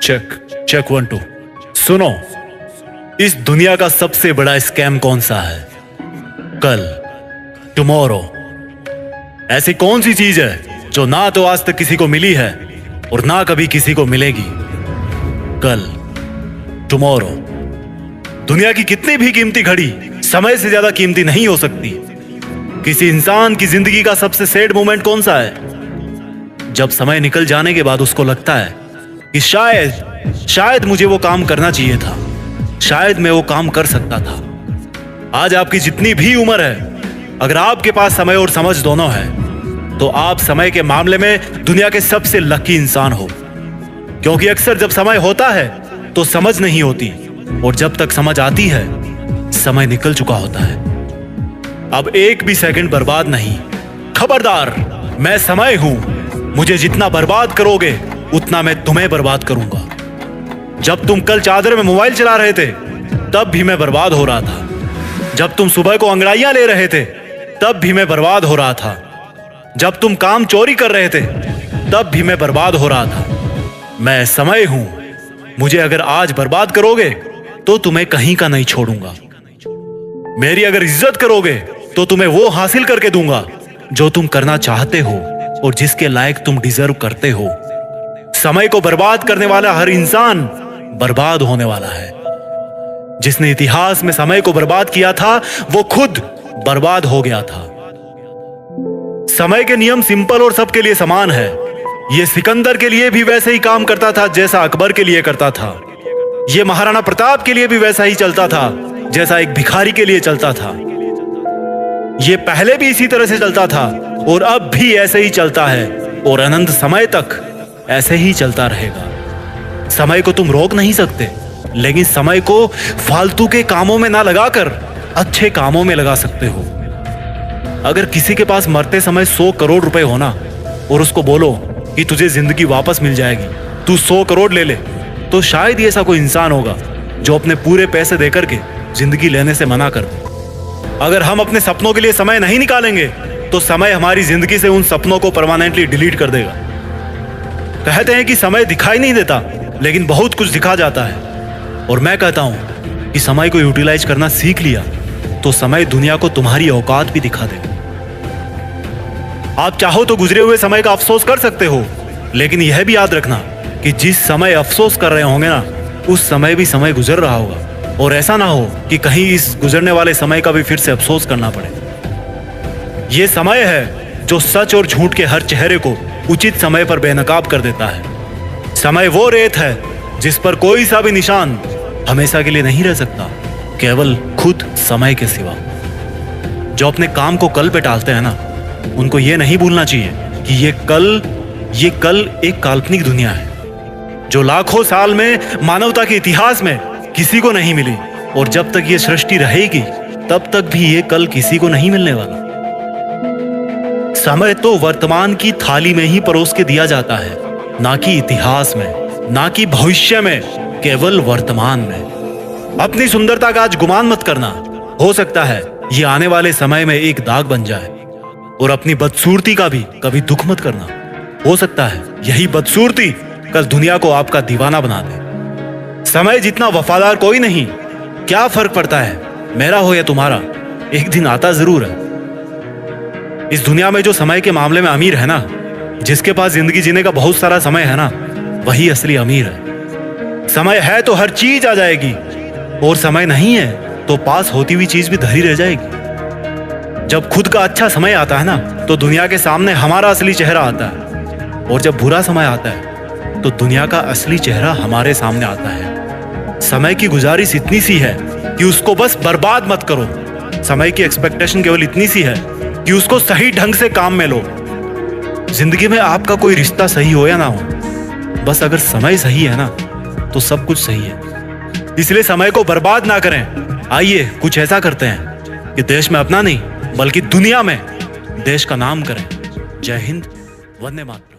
Check check 1 2। सुनो, इस दुनिया का सबसे बड़ा स्कैम कौन सा है? कल, टुमारो। ऐसी कौन सी चीज है जो ना तो आज तक किसी को मिली है और ना कभी किसी को मिलेगी? कल, टुमारो। दुनिया की कितनी भी कीमती घड़ी समय से ज्यादा कीमती नहीं हो सकती। किसी इंसान की जिंदगी का सबसे सैड मोमेंट कौन सा है? जब समय निकल जाने के बाद उसको लगता है कि शायद मुझे वो काम करना चाहिए था, शायद मैं वो काम कर सकता था। आज आपकी जितनी भी उम्र है, अगर आपके पास समय और समझ दोनों है तो आप समय के मामले में दुनिया के सबसे लकी इंसान हो। क्योंकि अक्सर जब समय होता है तो समझ नहीं होती, और जब तक समझ आती है समय निकल चुका होता है। अब एक भी सेकंड बर्बाद नहीं। खबरदार, मैं समय हूं। मुझे जितना बर्बाद करोगे उतना मैं तुम्हें बर्बाद करूंगा। जब तुम कल चादर में मोबाइल चला रहे थे तब भी मैं बर्बाद हो रहा था। जब तुम सुबह को अंगड़ाइयां ले रहे थे तब भी मैं बर्बाद हो रहा था। जब तुम काम चोरी कर रहे थे तब भी मैं बर्बाद हो रहा था। मैं समय हूं। मुझे अगर आज बर्बाद करोगे तो तुम्हें कहीं का नहीं छोड़ूंगा। मेरी अगर इज्जत करोगे तो तुम्हें वो हासिल करके दूंगा जो तुम करना चाहते हो और जिसके लायक तुम डिजर्व करते हो। समय को बर्बाद करने वाला हर इंसान बर्बाद होने वाला है। जिसने इतिहास में समय को बर्बाद किया था वो खुद बर्बाद हो गया था। समय के नियम सिंपल और सबके लिए समान है। ये सिकंदर के लिए भी वैसे ही काम करता था जैसा अकबर के लिए करता था। ये महाराणा प्रताप के लिए भी वैसा ही चलता था जैसा एक भिखारी के लिए चलता था। ये पहले भी इसी तरह से चलता था और अब भी ऐसे ही चलता है और अनंत समय तक ऐसे ही चलता रहेगा। समय को तुम रोक नहीं सकते, लेकिन समय को फालतू के कामों में ना लगाकर अच्छे कामों में लगा सकते हो। अगर किसी के पास मरते समय 100 करोड़ रुपए होना और उसको बोलो कि तुझे जिंदगी वापस मिल जाएगी, तू 100 करोड़ ले ले, तो शायद ही ऐसा कोई इंसान होगा जो अपने पूरे पैसे देकर के जिंदगी लेने से मना कर दे। अगर हम अपने सपनों के लिए समय नहीं निकालेंगे तो समय हमारी जिंदगी से उन सपनों को परमानेंटली डिलीट कर देगा। कहते हैं कि समय दिखाई नहीं देता, लेकिन बहुत कुछ दिखा जाता है। और मैं कहता हूं कि समय को यूटिलाइज करना सीख लिया तो समय दुनिया को तुम्हारी औकात भी दिखा देगा। आप चाहो तो गुजरे हुए समय का अफसोस कर सकते हो, लेकिन यह भी याद रखना कि जिस समय अफसोस कर रहे होंगे ना, उस समय भी समय गुजर रहा होगा। और ऐसा ना हो कि कहीं इस गुजरने वाले समय का भी फिर से अफसोस करना पड़े। यह समय है जो सच और झूठ के हर चेहरे को उचित समय पर बेनकाब कर देता है। समय वो रेत है जिस पर कोई सा भी निशान हमेशा के लिए नहीं रह सकता, केवल खुद समय के सिवा। जो अपने काम को कल पे टालते हैं ना, उनको ये नहीं भूलना चाहिए कि ये कल एक काल्पनिक दुनिया है जो लाखों साल में मानवता के इतिहास में किसी को नहीं मिली, और जब तक ये सृष्टि रहेगी तब तक भी ये कल किसी को नहीं मिलने वाला। समय तो वर्तमान की थाली में ही परोस के दिया जाता है, ना कि इतिहास में, ना कि भविष्य में, केवल वर्तमान में। अपनी सुंदरता का आज गुमान मत करना। हो सकता है ये आने वाले समय में एक दाग बन जाए। और अपनी बदसूरती का भी कभी दुख मत करना। हो सकता है यही बदसूरती कल दुनिया को आपका दीवाना बना दे। समय जितना वफादार कोई नहीं। क्या फर्क पड़ता है मेरा हो या तुम्हारा, एक दिन आता जरूर है। इस दुनिया में जो समय के मामले में अमीर है ना, जिसके पास जिंदगी जीने का बहुत सारा समय है ना, वही असली अमीर है। समय है तो हर चीज आ जाएगी, और समय नहीं है तो पास होती हुई चीज भी धरी रह जाएगी। जब खुद का अच्छा समय आता है ना, तो दुनिया के सामने हमारा असली चेहरा आता है, और जब बुरा समय आता है तो दुनिया का असली चेहरा हमारे सामने आता है। समय की गुजारिश इतनी सी है कि उसको बस बर्बाद मत करो। समय की एक्सपेक्टेशन केवल इतनी सी है कि उसको सही ढंग से काम में लो। जिंदगी में आपका कोई रिश्ता सही हो या ना हो, बस अगर समय सही है ना तो सब कुछ सही है। इसलिए समय को बर्बाद ना करें। आइए कुछ ऐसा करते हैं कि देश में अपना नहीं बल्कि दुनिया में देश का नाम करें। जय हिंद, वंदे मातरम।